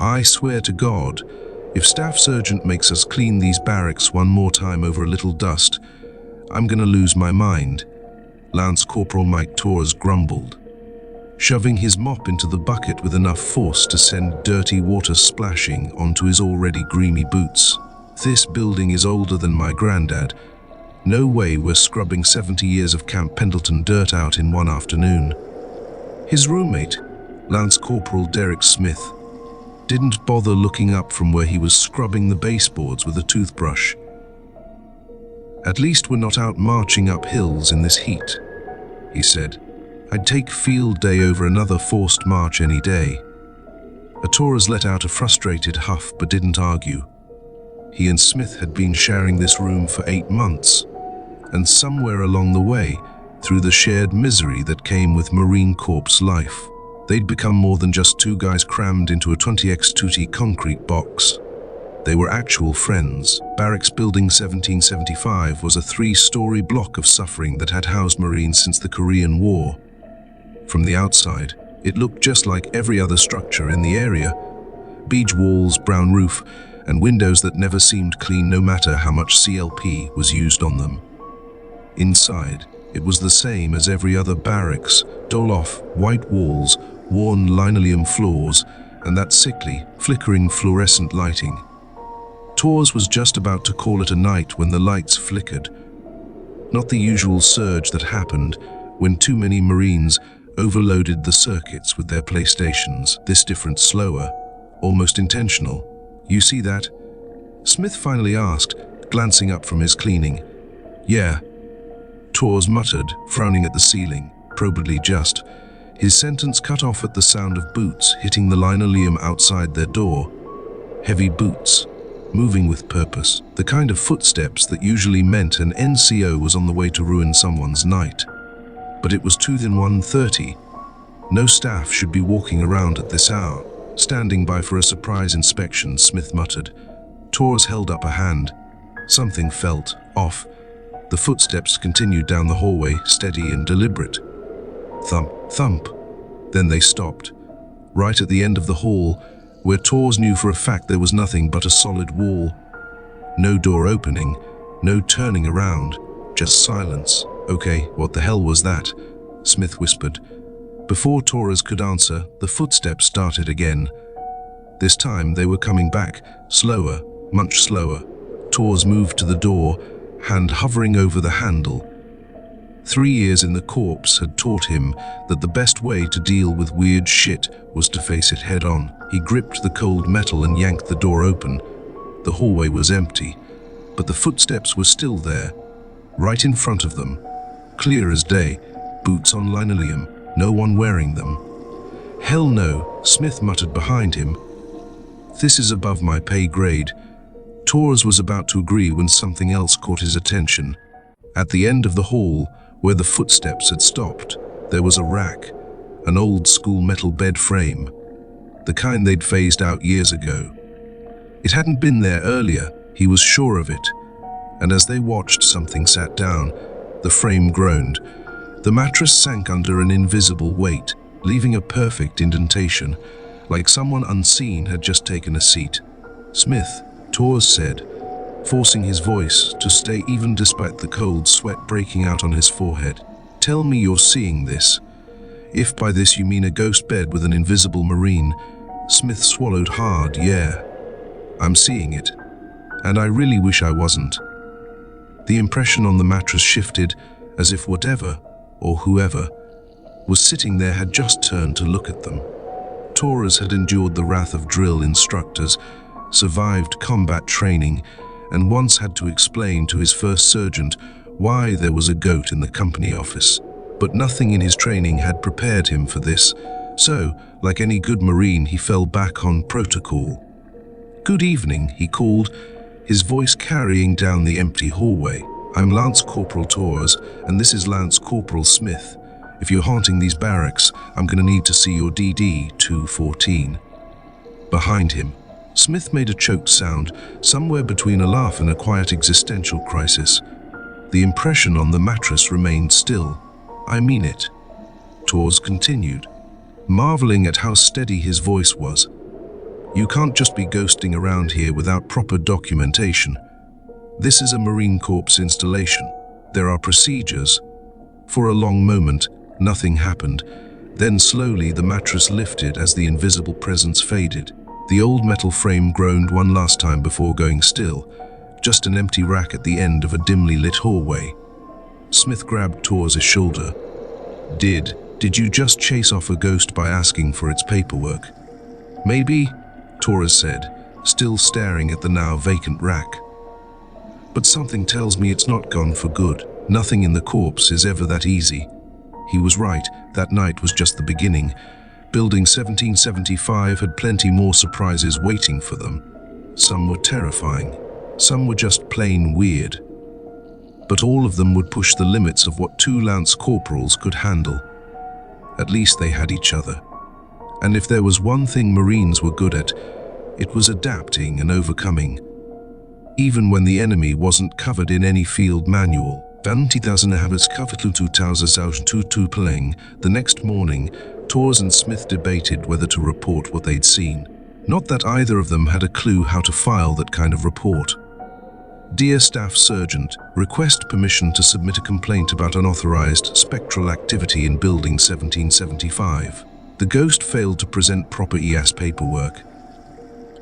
I swear to God, if Staff Sergeant makes us clean these barracks one more time over a little dust, I'm gonna lose my mind, Lance Corporal Mike Torres grumbled, shoving his mop into the bucket with enough force to send dirty water splashing onto his already grimy boots. This building is older than my granddad. No way we're scrubbing 70 years of Camp Pendleton dirt out in one afternoon. His roommate, Lance Corporal Derek Smith, didn't bother looking up from where he was scrubbing the baseboards with a toothbrush. At least we're not out marching up hills in this heat, he said. I'd take field day over another forced march any day. Torres let out a frustrated huff but didn't argue. He and Smith had been sharing this room for 8 months, and somewhere along the way, through the shared misery that came with Marine Corps life, they'd become more than just two guys crammed into a 20x2T concrete box. They were actual friends. Barracks Building 1775 was a 3-story block of suffering that had housed Marines since the Korean War. From the outside, it looked just like every other structure in the area. Beige walls, brown roof, and windows that never seemed clean no matter how much CLP was used on them. Inside, it was the same as every other barracks, dull-off, white walls, worn linoleum floors, and that sickly, flickering fluorescent lighting. Torres was just about to call it a night when the lights flickered. Not the usual surge that happened when too many Marines overloaded the circuits with their PlayStations. This different, slower, almost intentional. You see that? Smith finally asked, glancing up from his cleaning. Yeah, Torres muttered, frowning at the ceiling, probably just. His sentence cut off at the sound of boots hitting the linoleum outside their door. Heavy boots, moving with purpose, the kind of footsteps that usually meant an NCO was on the way to ruin someone's night. But it was 1:30. No staff should be walking around at this hour. Standing by for a surprise inspection, Smith muttered. Torres held up a hand. Something felt off. The footsteps continued down the hallway, steady and deliberate. Thump, thump. Then they stopped. Right at the end of the hall, where Torres knew for a fact there was nothing but a solid wall. No door opening, no turning around, just silence. Okay, what the hell was that? Smith whispered. Before Torres could answer, the footsteps started again. This time they were coming back, slower, much slower. Torres moved to the door, hand hovering over the handle. 3 years in the corps had taught him that the best way to deal with weird shit was to face it head on. He gripped the cold metal and yanked the door open. The hallway was empty, but the footsteps were still there, right in front of them. Clear as day, boots on linoleum, no one wearing them. Hell no, Smith muttered behind him. This is above my pay grade. Torres was about to agree when something else caught his attention. At the end of the hall, where the footsteps had stopped, there was a rack, an old-school metal bed frame, the kind they'd phased out years ago. It hadn't been there earlier, he was sure of it, and as they watched, something sat down. The frame groaned. The mattress sank under an invisible weight, leaving a perfect indentation, like someone unseen had just taken a seat. Smith, Torres said, forcing his voice to stay even despite the cold sweat breaking out on his forehead. Tell me you're seeing this. If by this you mean a ghost bed with an invisible Marine. Smith swallowed hard. Yeah, I'm seeing it. And I really wish I wasn't. The impression on the mattress shifted, as if whatever, or whoever, was sitting there had just turned to look at them. Torres had endured the wrath of drill instructors, survived combat training, and once had to explain to his first sergeant why there was a goat in the company office. But nothing in his training had prepared him for this, so, like any good Marine, he fell back on protocol. Good evening, he called, his voice carrying down the empty hallway. I'm Lance Corporal Torres, and this is Lance Corporal Smith. If you're haunting these barracks, I'm gonna need to see your DD 214. Behind him, Smith made a choked sound, somewhere between a laugh and a quiet existential crisis. The impression on the mattress remained still. I mean it. Torres continued, marveling at how steady his voice was. You can't just be ghosting around here without proper documentation. This is a Marine Corps installation. There are procedures. For a long moment, nothing happened. Then slowly the mattress lifted as the invisible presence faded. The old metal frame groaned one last time before going still, just an empty rack at the end of a dimly lit hallway. Smith grabbed Torres' shoulder. Did you just chase off a ghost by asking for its paperwork? Maybe, Torres said, still staring at the now vacant rack. But something tells me it's not gone for good. Nothing in the corpse is ever that easy. He was right, that night was just the beginning. Building 1775 had plenty more surprises waiting for them. Some were terrifying, some were just plain weird. But all of them would push the limits of what two lance corporals could handle. At least they had each other. And if there was one thing Marines were good at, it was adapting and overcoming. Even when the enemy wasn't covered in any field manual. The next morning, Torres and Smith debated whether to report what they'd seen. Not that either of them had a clue how to file that kind of report. Dear Staff Sergeant, request permission to submit a complaint about unauthorized spectral activity in Building 1775. The ghost failed to present proper EAS paperwork.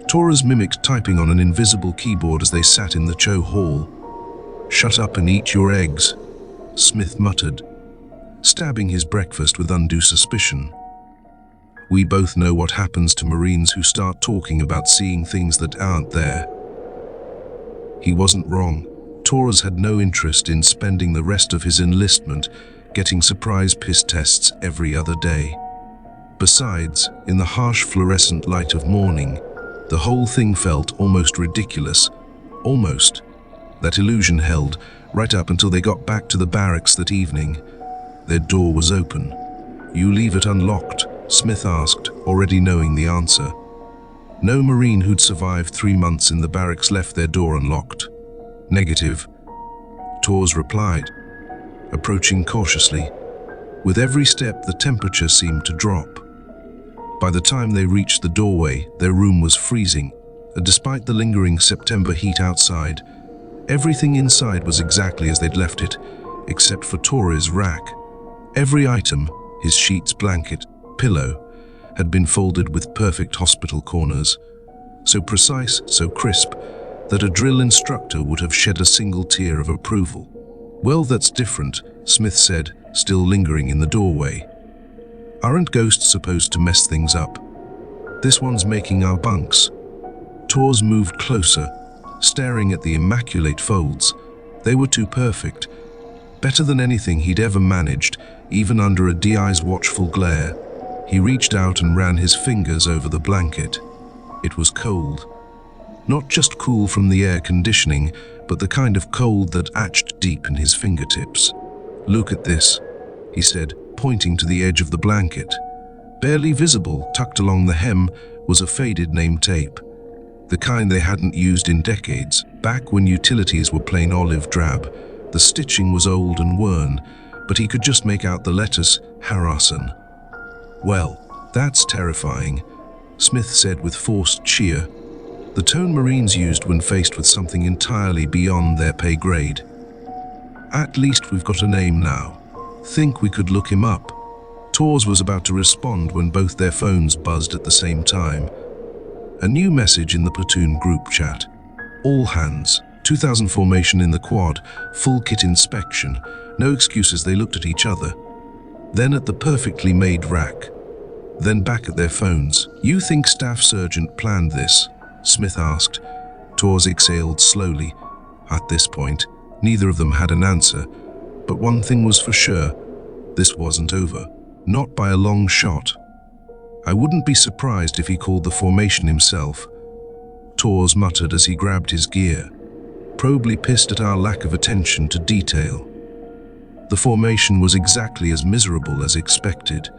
Torres mimicked typing on an invisible keyboard as they sat in the Cho Hall. Shut up and eat your eggs, Smith muttered, stabbing his breakfast with undue suspicion. We both know what happens to Marines who start talking about seeing things that aren't there. He wasn't wrong. Torres had no interest in spending the rest of his enlistment getting surprise piss tests every other day. Besides, in the harsh fluorescent light of morning, the whole thing felt almost ridiculous. Almost. That illusion held right up until they got back to the barracks that evening. Their door was open. You leave it unlocked? Smith asked, already knowing the answer. No Marine who'd survived 3 months in the barracks left their door unlocked. Negative, Torres replied, approaching cautiously. With every step, the temperature seemed to drop. By the time they reached the doorway, their room was freezing, and despite the lingering September heat outside, everything inside was exactly as they'd left it, except for Torres' rack. Every item, his sheets, blanket, pillow, had been folded with perfect hospital corners, so precise, so crisp, that a drill instructor would have shed a single tear of approval. Well, that's different, Smith said, still lingering in the doorway. Aren't ghosts supposed to mess things up? This one's making our bunks. Torres moved closer, staring at the immaculate folds. They were too perfect. Better than anything he'd ever managed, even under a DI's watchful glare. He reached out and ran his fingers over the blanket. It was cold. Not just cool from the air conditioning, but the kind of cold that etched deep in his fingertips. Look at this, he said, pointing to the edge of the blanket. Barely visible, tucked along the hem, was a faded name tape. The kind they hadn't used in decades. Back when utilities were plain olive drab, the stitching was old and worn, but he could just make out the letters Harrison. Well, that's terrifying, Smith said with forced cheer, the tone Marines used when faced with something entirely beyond their pay grade. At least we've got a name now. Think we could look him up? Torres was about to respond when both their phones buzzed at the same time. A new message in the platoon group chat. All hands, 2000 formation in the quad, full kit inspection. No excuses. They looked at each other. Then at the perfectly made rack. Then back at their phones. You think Staff Sergeant planned this? Smith asked. Torres exhaled slowly. At this point, neither of them had an answer. But one thing was for sure. This wasn't over. Not by a long shot. I wouldn't be surprised if he called the formation himself. Torres muttered as he grabbed his gear, probably pissed at our lack of attention to detail. The formation was exactly as miserable as expected.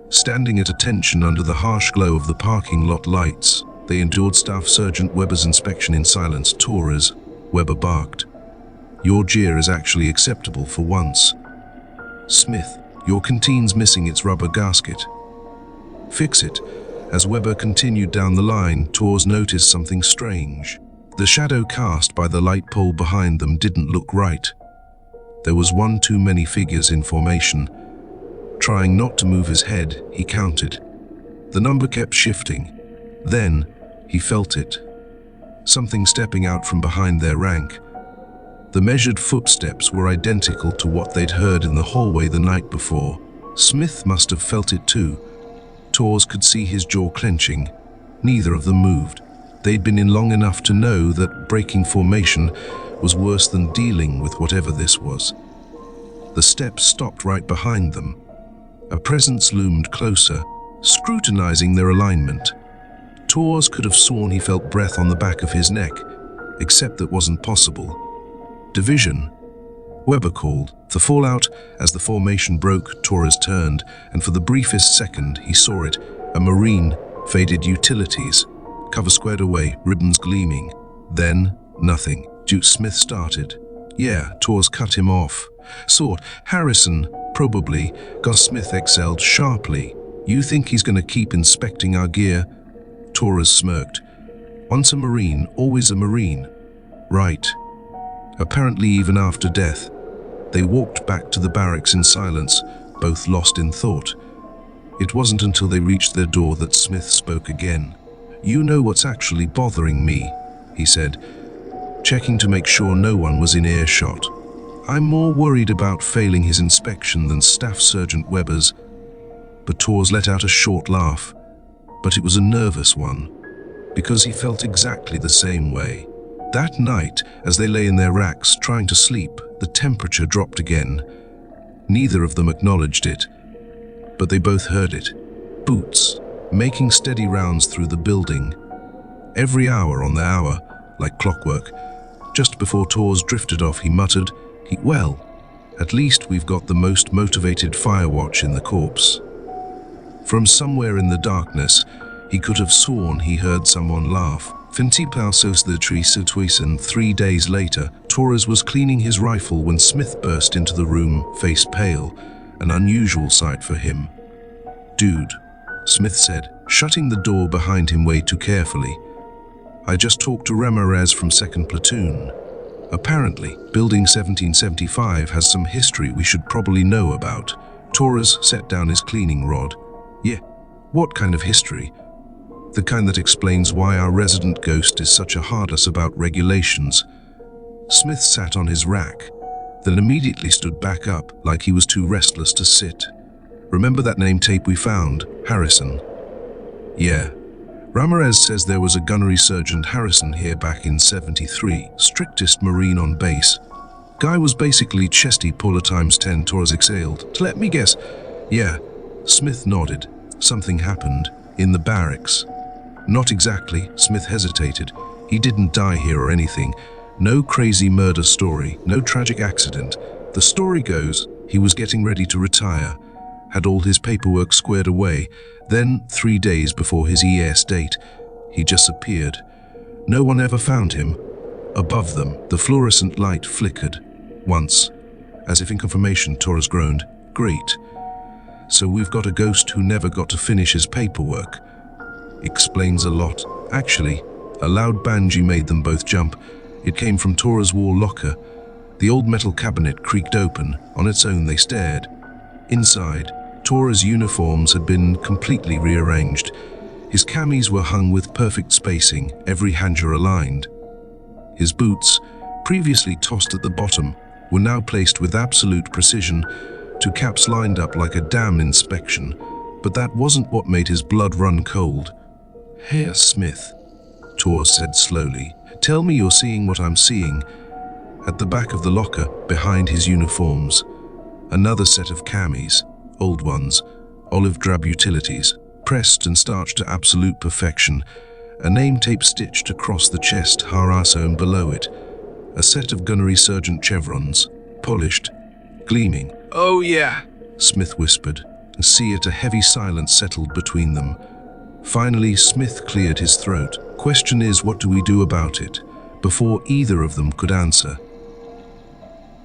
Standing at attention under the harsh glow of the parking lot lights, they endured Staff Sergeant Weber's inspection in silence. Torres, Weber barked. Your gear is actually acceptable for once. Smith, your canteen's missing its rubber gasket. Fix it. As Weber continued down the line, Tors noticed something strange. The shadow cast by the light pole behind them didn't look right. There was one too many figures in formation. Trying not to move his head, he counted. The number kept shifting. Then, he felt it. Something stepping out from behind their rank. The measured footsteps were identical to what they'd heard in the hallway the night before. Smith must have felt it too. Tors could see his jaw clenching. Neither of them moved. They'd been in long enough to know that breaking formation was worse than dealing with whatever this was. The steps stopped right behind them. A presence loomed closer, scrutinizing their alignment. Tors could have sworn he felt breath on the back of his neck, except that wasn't possible. Division, Weber called. The fallout, as the formation broke, Torres turned, and for the briefest second he saw it, a Marine, faded utilities, cover squared away, ribbons gleaming. Then, nothing. Smith started. Yeah, Tors cut him off. Sort, Harrison, probably. Gus Smith exhaled sharply. You think he's gonna keep inspecting our gear? Torres smirked. Once a Marine, always a Marine. Right. Apparently even after death. They walked back to the barracks in silence, both lost in thought. It wasn't until they reached their door that Smith spoke again. You know what's actually bothering me, he said, checking to make sure no one was in earshot. I'm more worried about failing his inspection than Staff Sergeant Weber's. But Tors let out a short laugh, but it was a nervous one, because he felt exactly the same way. That night, as they lay in their racks trying to sleep, the temperature dropped again. Neither of them acknowledged it, but they both heard it. Boots, making steady rounds through the building. Every hour on the hour, like clockwork. Just before Tors drifted off, he muttered, well, at least we've got the most motivated firewatch in the corps. From somewhere in the darkness, he could have sworn he heard someone laugh. 3 days later, Torres was cleaning his rifle when Smith burst into the room, face pale, an unusual sight for him. Dude, Smith said, shutting the door behind him way too carefully. I just talked to Ramirez from 2nd Platoon. Apparently, Building 1775 has some history we should probably know about. Torres set down his cleaning rod. Yeah, what kind of history? The kind that explains why our resident ghost is such a hard-ass about regulations. Smith sat on his rack, then immediately stood back up like he was too restless to sit. Remember that name tape we found, Harrison? Yeah. Ramirez says there was a gunnery sergeant Harrison here back in '73, strictest Marine on base. Guy was basically chesty puller times 10, Torres exhaled. Let me guess. Yeah. Smith nodded. Something happened. In the barracks. Not exactly, Smith hesitated. He didn't die here or anything. No crazy murder story, no tragic accident. The story goes, he was getting ready to retire, had all his paperwork squared away. Then, 3 days before his ES date, he just appeared. No one ever found him. Above them, the fluorescent light flickered. Once, as if in confirmation, Torres groaned. Great. So we've got a ghost who never got to finish his paperwork. Explains a lot. Actually, a loud banshee made them both jump. It came from Torres' wall locker. The old metal cabinet creaked open. On its own they stared. Inside, Torres' uniforms had been completely rearranged. His camis were hung with perfect spacing, every hanger aligned. His boots, previously tossed at the bottom, were now placed with absolute precision, two caps lined up like a dam inspection. But that wasn't what made his blood run cold. Herr Smith, Torres said slowly, tell me you're seeing what I'm seeing. At the back of the locker, behind his uniforms, another set of camis, old ones, olive drab utilities, pressed and starched to absolute perfection, a name tape stitched across the chest, Harrison below it, a set of gunnery sergeant chevrons, polished, gleaming. Oh yeah, Smith whispered, and see it a heavy silence settled between them. Finally, Smith cleared his throat. Question is, what do we do about it? Before either of them could answer.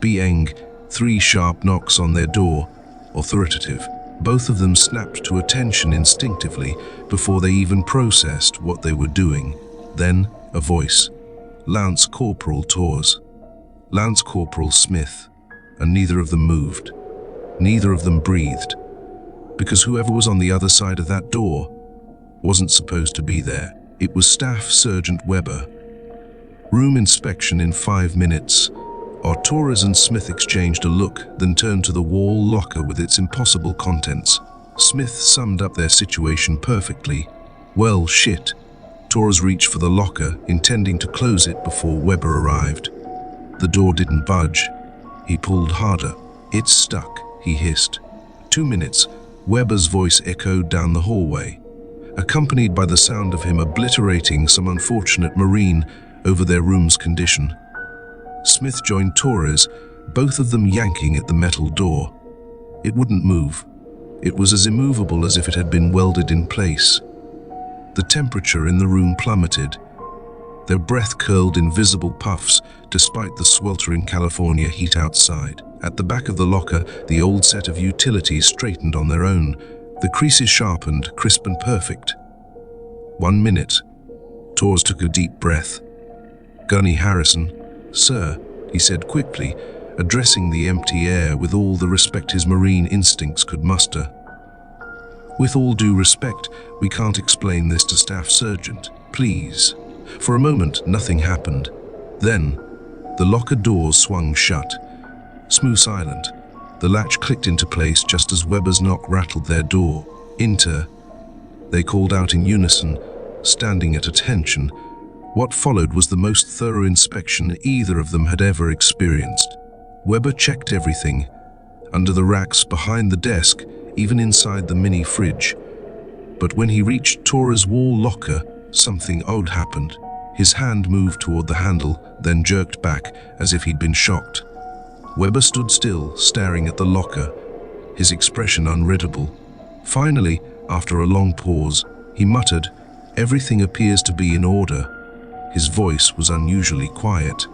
Bieng, 3 sharp knocks on their door, authoritative. Both of them snapped to attention instinctively before they even processed what they were doing. Then, a voice. Lance Corporal Tors. Lance Corporal Smith. And neither of them moved. Neither of them breathed. Because whoever was on the other side of that door wasn't supposed to be there. It was Staff Sergeant Weber. Room inspection in 5 minutes. Our Torres and Smith exchanged a look, then turned to the wall locker with its impossible contents. Smith summed up their situation perfectly. Well, shit. Torres reached for the locker, intending to close it before Weber arrived. The door didn't budge. He pulled harder. It's stuck, he hissed. 2 minutes. Weber's voice echoed down the hallway, accompanied by the sound of him obliterating some unfortunate Marine over their room's condition. Smith joined Torres, both of them yanking at the metal door. It wouldn't move. It was as immovable as if it had been welded in place. The temperature in the room plummeted. Their breath curled in visible puffs despite the sweltering California heat outside. At the back of the locker, the old set of utilities straightened on their own, the creases sharpened, crisp and perfect. 1 minute. Torres took a deep breath. Gunny Harrison. Sir, he said quickly, addressing the empty air with all the respect his marine instincts could muster. With all due respect, we can't explain this to Staff Sergeant, please. For a moment, nothing happened. Then, the locker doors swung shut. Smooth silent. The latch clicked into place just as Weber's knock rattled their door. Enter. They called out in unison, standing at attention. What followed was the most thorough inspection either of them had ever experienced. Weber checked everything, under the racks, behind the desk, even inside the mini fridge. But when he reached Torres' wall locker, something odd happened. His hand moved toward the handle, then jerked back as if he'd been shocked. Weber stood still, staring at the locker, his expression unreadable. Finally, after a long pause, he muttered, "Everything appears to be in order." His voice was unusually quiet.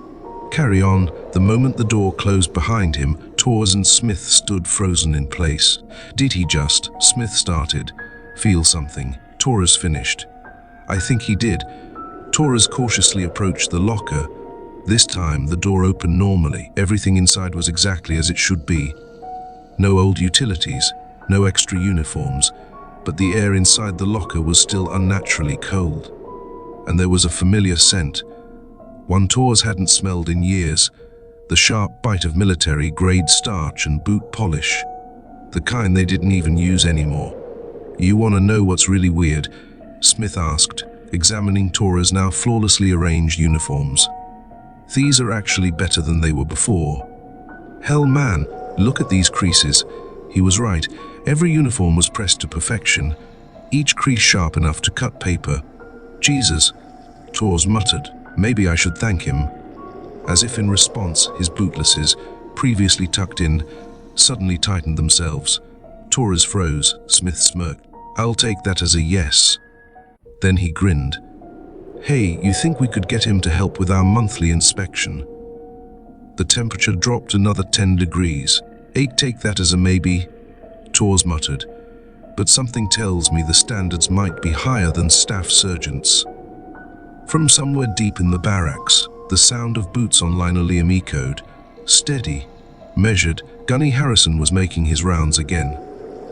Carry on. The moment the door closed behind him, Torres and Smith stood frozen in place. Did he just, Smith started, feel something? Torres finished. I think he did. Torres cautiously approached the locker. This time, the door opened normally. Everything inside was exactly as it should be. No old utilities, no extra uniforms, but the air inside the locker was still unnaturally cold. And there was a familiar scent, one Torres hadn't smelled in years, the sharp bite of military-grade starch and boot polish, the kind they didn't even use anymore. You want to know what's really weird? Smith asked, examining Torres' now flawlessly arranged uniforms. These are actually better than they were before. Hell man, look at these creases. He was right, every uniform was pressed to perfection, each crease sharp enough to cut paper. Jesus, Torres muttered. Maybe I should thank him. As if in response, his bootlaces, previously tucked in, suddenly tightened themselves. Torres froze. Smith smirked. I'll take that as a yes. Then he grinned. Hey, you think we could get him to help with our monthly inspection? The temperature dropped another 10 degrees. Take that as a maybe, Torres muttered. But something tells me the standards might be higher than Staff Sergeants. From somewhere deep in the barracks, the sound of boots on linoleum echoed. Steady, measured, Gunny Harrison was making his rounds again.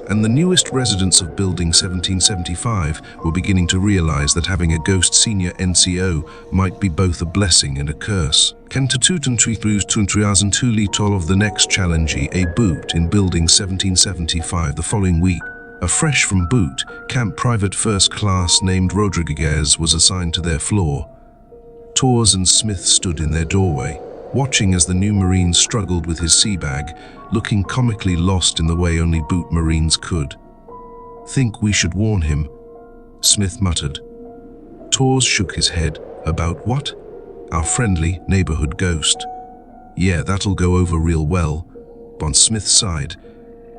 And the newest residents of Building 1775 were beginning to realize that having a ghost senior NCO might be both a blessing and a curse. Kentatuten Triplus Tuntriazen Tulitol of the next challenge, a boot in Building 1775 the following week. A fresh from boot, Camp Private First Class named Rodriguez was assigned to their floor. Torres and Smith stood in their doorway, watching as the new Marine struggled with his sea bag, looking comically lost in the way only boot Marines could. Think we should warn him, Smith muttered. Torres shook his head. About what? Our friendly neighborhood ghost. Yeah, that'll go over real well. On Smith's side,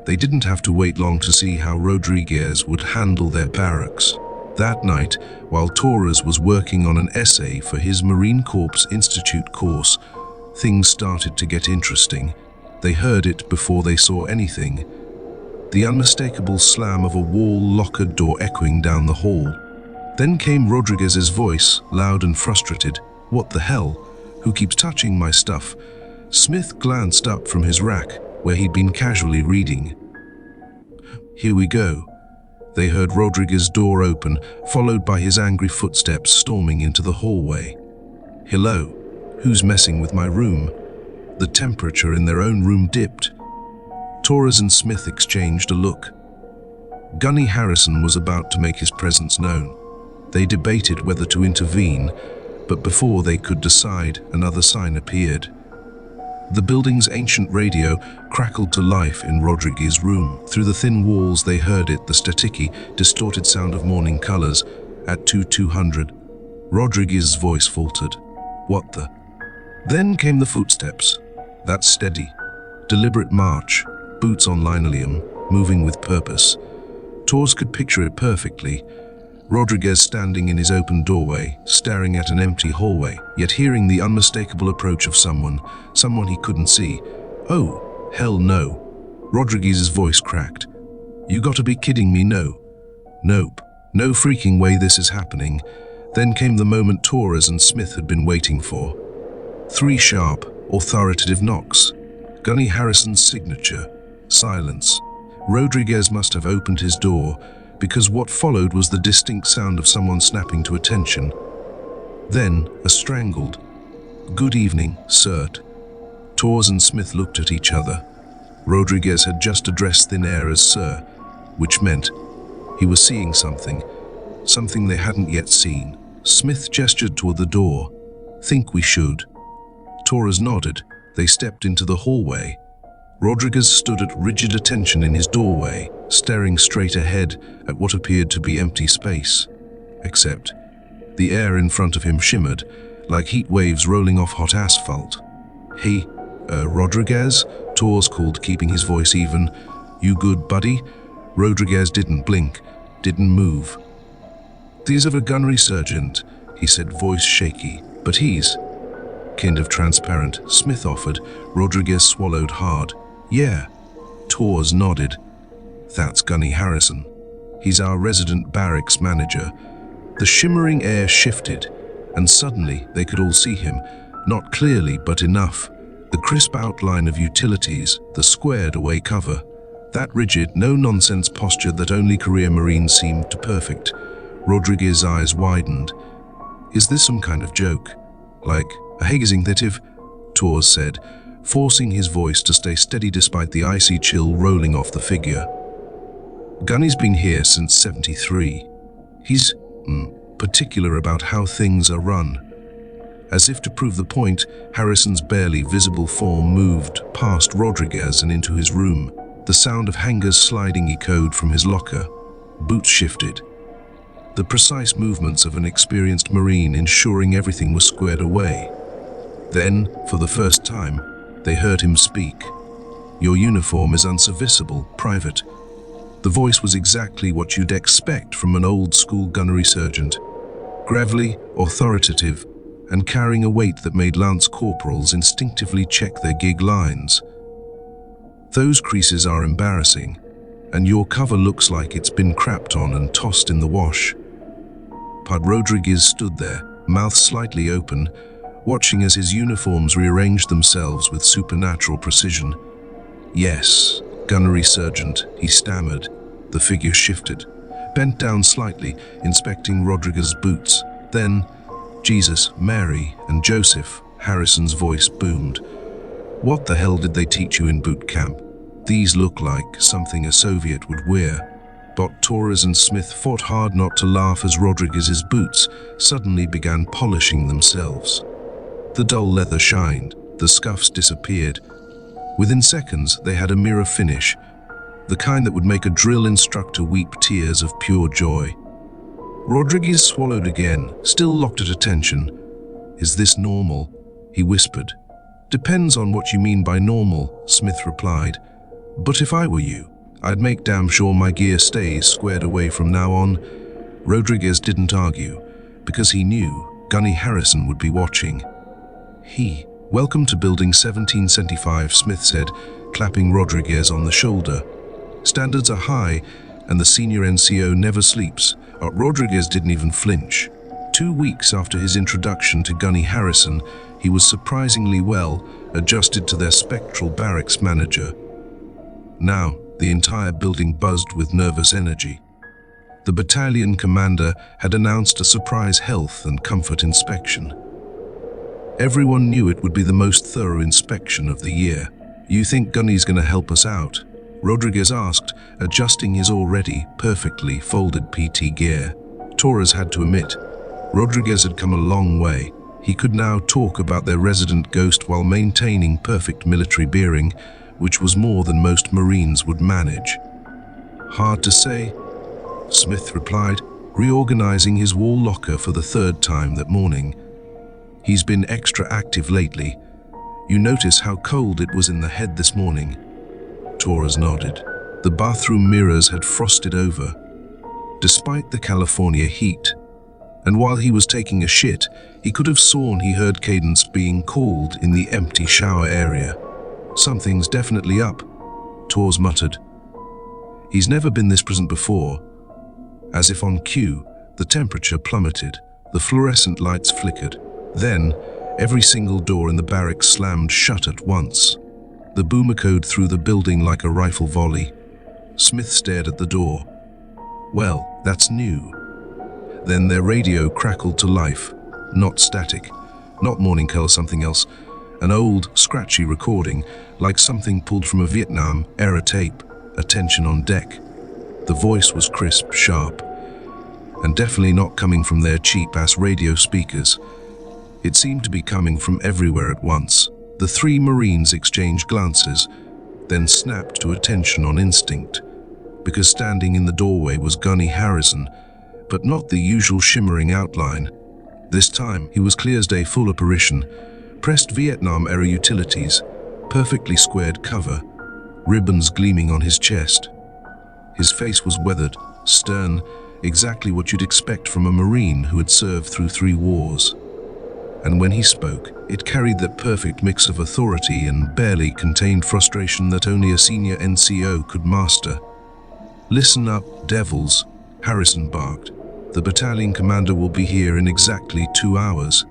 they didn't have to wait long to see how Rodriguez would handle their barracks. That night, while Torres was working on an essay for his Marine Corps Institute course, things started to get interesting. They heard it before they saw anything. the unmistakable slam of a wall-lockered door echoing down the hall. Then came Rodriguez's voice, loud and frustrated. "What the hell? Who keeps touching my stuff?" Smith glanced up from his rack, where he'd been casually reading. "Here we go." They heard Rodriguez's door open, followed by his angry footsteps storming into the hallway. "Hello? Who's messing with my room?" The temperature in their own room dipped. Torres and Smith exchanged a look. Gunny Harrison was about to make his presence known. They debated whether to intervene, but before they could decide, another sign appeared. The building's ancient radio crackled to life in Rodriguez's room. Through the thin walls they heard it, the staticky, distorted sound of morning colors. At 2200, Rodriguez's voice faltered. "What the?" Then came the footsteps. That steady, deliberate march, boots on linoleum, moving with purpose. Torres could picture it perfectly. Rodriguez standing in his open doorway, staring at an empty hallway, yet hearing the unmistakable approach of someone he couldn't see. "Oh, hell no." Rodriguez's voice cracked. "You gotta be kidding me, no. Nope. No freaking way this is happening." Then came the moment Torres and Smith had been waiting for. 3 sharp, authoritative knocks. Gunny Harrison's signature. Silence. Rodriguez must have opened his door, because what followed was the distinct sound of someone snapping to attention. Then, a strangled, "Good evening, sirt." Torres and Smith looked at each other. Rodriguez had just addressed thin air as "sir," which meant he was seeing something they hadn't yet seen. Smith gestured toward the door. "Think we should?" Torres nodded. They stepped into the hallway. Rodriguez stood at rigid attention in his doorway, staring straight ahead at what appeared to be empty space. Except, the air in front of him shimmered, like heat waves rolling off hot asphalt. "Hey, Rodriguez?" Torres called, keeping his voice even. "You good, buddy?" Rodriguez didn't blink, didn't move. "These are a gunnery sergeant," he said, voice shaky. "But he's kind of transparent," Smith offered. Rodriguez swallowed hard. "Yeah." Torres nodded. "That's Gunny Harrison. He's our resident barracks manager." The shimmering air shifted, and suddenly they could all see him, not clearly but enough. The crisp outline of utilities, the squared-away cover, that rigid, no-nonsense posture that only career Marines seemed to perfect. Rodriguez's eyes widened. "Is this some kind of joke? Like a hazing native?" Torres said, forcing his voice to stay steady despite the icy chill rolling off the figure. "Gunny's been here since '73. He's particular about how things are run." As if to prove the point, Harrison's barely visible form moved past Rodriguez and into his room. The sound of hangers sliding echoed from his locker. Boots shifted. The precise movements of an experienced Marine ensuring everything was squared away. Then, for the first time, they heard him speak. "Your uniform is unserviceable, private." The voice was exactly what you'd expect from an old-school gunnery sergeant. Gravelly, authoritative, and carrying a weight that made lance corporals instinctively check their gig lines. "Those creases are embarrassing, and your cover looks like it's been crapped on and tossed in the wash." Pud Rodriguez stood there, mouth slightly open, watching as his uniforms rearranged themselves with supernatural precision. "Yes, gunnery sergeant," he stammered. The figure shifted, bent down slightly, inspecting Rodriguez's boots. Then, "Jesus, Mary, and Joseph," Harrison's voice boomed. "What the hell did they teach you in boot camp? These look like something a Soviet would wear." But Torres and Smith fought hard not to laugh as Rodriguez's boots suddenly began polishing themselves. The dull leather shined, the scuffs disappeared. Within seconds, they had a mirror finish, the kind that would make a drill instructor weep tears of pure joy. Rodriguez swallowed again, still locked at attention. "Is this normal?" he whispered. "Depends on what you mean by normal," Smith replied. "But if I were you, I'd make damn sure my gear stays squared away from now on." Rodriguez didn't argue, because he knew Gunny Harrison would be watching. "Welcome to Building 1775, Smith said, clapping Rodriguez on the shoulder. Standards are high, and the senior NCO never sleeps. Rodriguez didn't even flinch. 2 weeks after his introduction to Gunny Harrison, he was surprisingly well adjusted to their spectral barracks manager. Now, the entire building buzzed with nervous energy. The battalion commander had announced a surprise health and comfort inspection. Everyone knew it would be the most thorough inspection of the year. "You think Gunny's gonna help us out?" Rodriguez asked, adjusting his already perfectly folded PT gear. Torres had to admit, Rodriguez had come a long way. He could now talk about their resident ghost while maintaining perfect military bearing, which was more than most Marines would manage. "Hard to say," Smith replied, reorganizing his wall locker for the 3rd time that morning. "He's been extra active lately. You notice how cold it was in the head this morning?" Torres nodded. The bathroom mirrors had frosted over, despite the California heat. And while he was taking a shit, he could have sworn he heard Cadence being called in the empty shower area. "Something's definitely up," Torres muttered. He's never been this present before. As if on cue, the temperature plummeted, the fluorescent lights flickered. Then, every single door in the barracks slammed shut at once. The boom echoed through the building like a rifle volley. Smith stared at the door. Well, that's new. Then their radio crackled to life. Not static, not morning call, something else. An old, scratchy recording, like something pulled from a Vietnam-era tape. Attention on deck. The voice was crisp, sharp, and definitely not coming from their cheap-ass radio speakers. It seemed to be coming from everywhere at once. The 3 Marines exchanged glances, then snapped to attention on instinct, because standing in the doorway was Gunny Harrison, but not the usual shimmering outline. This time, he was clear as day, full apparition, pressed Vietnam-era utilities, perfectly squared cover, ribbons gleaming on his chest. His face was weathered, stern, exactly what you'd expect from a Marine who had served through 3 wars. And when he spoke, it carried that perfect mix of authority and barely contained frustration that only a senior NCO could master. "Listen up, devils," Harrison barked. "The battalion commander will be here in exactly 2 hours.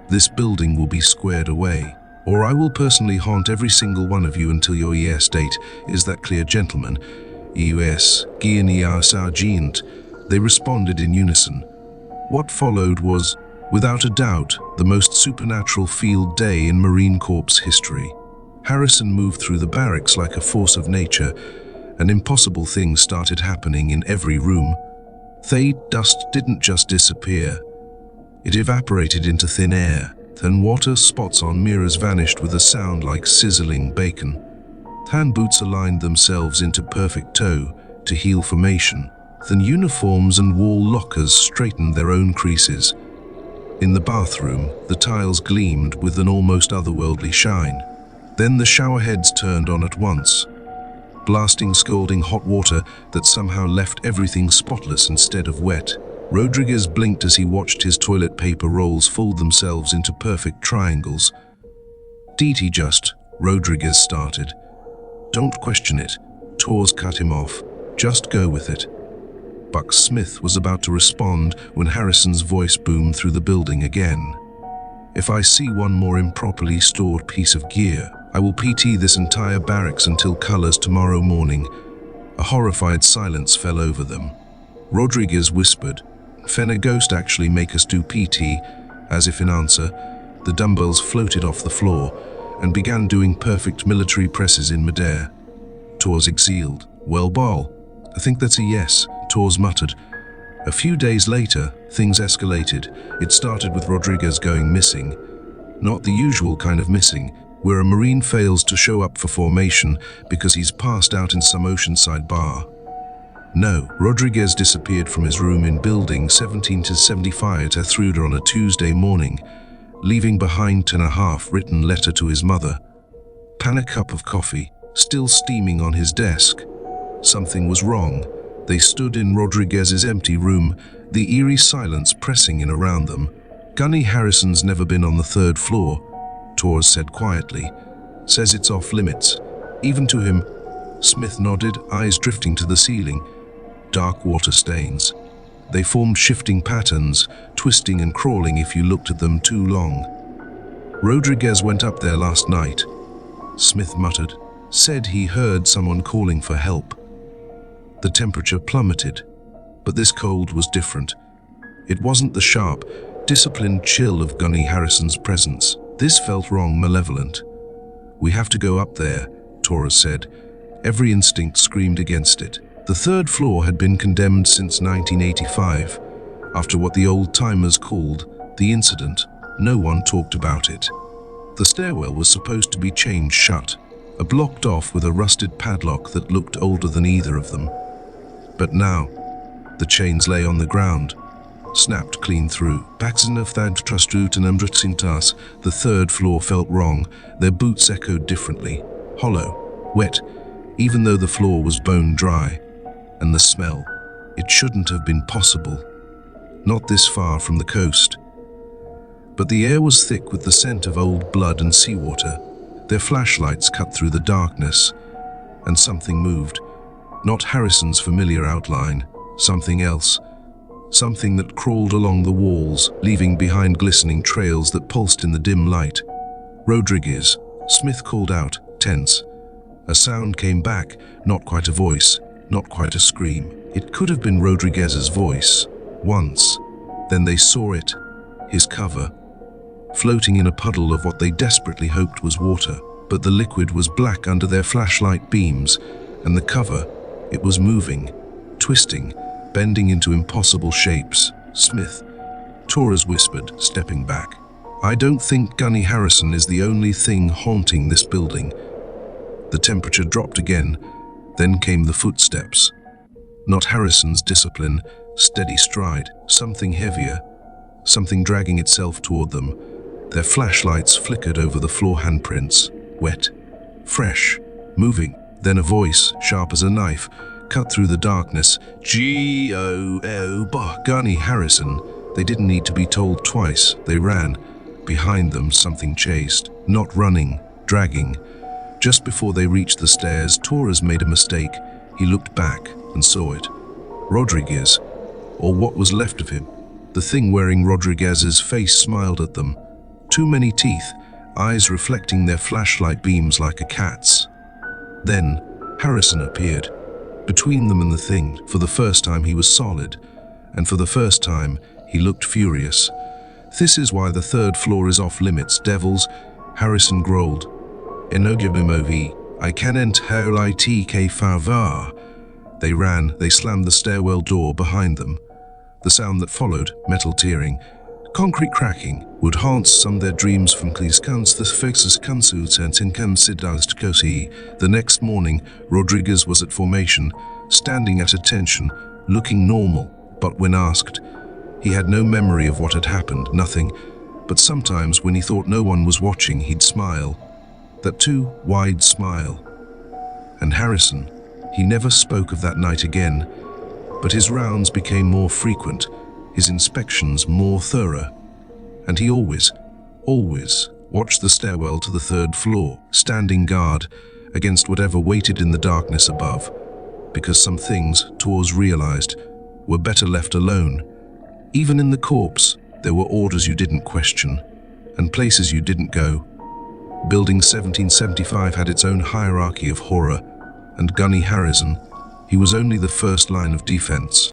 This building will be squared away, or I will personally haunt every single one of you until your ES date. Is that clear, gentlemen?" "EUS, Guiana Sergeant," they responded in unison. What followed was, without a doubt, the most supernatural field day in Marine Corps history. Harrison moved through the barracks like a force of nature, and impossible things started happening in every room. The dust didn't just disappear. It evaporated into thin air. Then water spots on mirrors vanished with a sound like sizzling bacon. Tan boots aligned themselves into perfect toe to heel formation. Then uniforms and wall lockers straightened their own creases. In the bathroom, the tiles gleamed with an almost otherworldly shine. Then the shower heads turned on at once, blasting scalding hot water that somehow left everything spotless instead of wet. Rodriguez blinked as he watched his toilet paper rolls fold themselves into perfect triangles. "DT just," Rodriguez started. "Don't question it," Torres cut him off. "Just go with it." Buck Smith was about to respond when Harrison's voice boomed through the building again. "If I see one more improperly stored piece of gear, I will PT this entire barracks until colors tomorrow morning." A horrified silence fell over them. Rodriguez whispered, "Fenna Ghost actually make us do PT?" As if in answer, the dumbbells floated off the floor and began doing perfect military presses in midair. Torres exhaled. "Well, Ball, I think that's a yes," Torres muttered. A few days later, things escalated. It started with Rodriguez going missing. Not the usual kind of missing, where a Marine fails to show up for formation because he's passed out in some oceanside bar. No, Rodriguez disappeared from his room in Building 17-75 at Thruder on a Tuesday morning, leaving behind a half-written letter to his mother. Pan a cup of coffee, still steaming on his desk. Something was wrong. They stood in Rodriguez's empty room, the eerie silence pressing in around them. "Gunny Harrison's never been on the 3rd floor," Torres said quietly. "Says it's off limits. Even to him." Smith nodded, eyes drifting to the ceiling. Dark water stains. They formed shifting patterns, twisting and crawling if you looked at them too long. Rodriguez went up there last night, Smith muttered. Said he heard someone calling for help. The temperature plummeted, but this cold was different. It wasn't the sharp, disciplined chill of Gunny Harrison's presence. This felt wrong, malevolent. We have to go up there, Torres said. Every instinct screamed against it. The third floor had been condemned since 1985. After what the old-timers called the incident, no one talked about it. The stairwell was supposed to be chained shut, blocked off with a rusted padlock that looked older than either of them. But now, the chains lay on the ground, snapped clean through. The third floor felt wrong. Their boots echoed differently, hollow, wet, even though the floor was bone dry. And the smell, it shouldn't have been possible. Not this far from the coast. But the air was thick with the scent of old blood and seawater. Their flashlights cut through the darkness, and something moved. Not Harrison's familiar outline, something else. Something that crawled along the walls, leaving behind glistening trails that pulsed in the dim light. Rodriguez, Smith called out, tense. A sound came back, not quite a voice, not quite a scream. It could have been Rodriguez's voice, once. Then they saw it, his cover, floating in a puddle of what they desperately hoped was water. But the liquid was black under their flashlight beams, and the cover, it was moving, twisting, bending into impossible shapes. Smith, Torres whispered, stepping back. I don't think Gunny Harrison is the only thing haunting this building. The temperature dropped again, then came the footsteps. Not Harrison's discipline, steady stride, something heavier, something dragging itself toward them. Their flashlights flickered over the floor handprints, wet, fresh, moving. Then a voice, sharp as a knife, cut through the darkness. Gunny Harrison. They didn't need to be told twice. They ran. Behind them, something chased. Not running, dragging. Just before they reached the stairs, Torres made a mistake. He looked back and saw it. Rodriguez, or what was left of him. The thing wearing Rodriguez's face smiled at them. Too many teeth, eyes reflecting their flashlight beams like a cat's. Then, Harrison appeared. Between them and the thing, for the first time he was solid, and for the first time he looked furious. This is why the third floor is off limits, devils, Harrison growled. Enogibimovi, I can't que favor. They ran, they slammed the stairwell door behind them. The sound that followed, metal tearing, concrete cracking, would haunt some their dreams from Cliscans the fixes Kansuts and Inkamsidastkosi. The next morning, Rodriguez was at formation, standing at attention, looking normal, but when asked, he had no memory of what had happened, nothing. But sometimes when he thought no one was watching, he'd smile. That too wide smile. And Harrison, he never spoke of that night again, but his rounds became more frequent, his inspections more thorough, and he always watched the stairwell to the third floor, standing guard against whatever waited in the darkness above, because some things, Torres realized, were better left alone. Even in the corpse, there were orders you didn't question, and places you didn't go. Building 1775 had its own hierarchy of horror, and Gunny Harrison, he was only the first line of defense.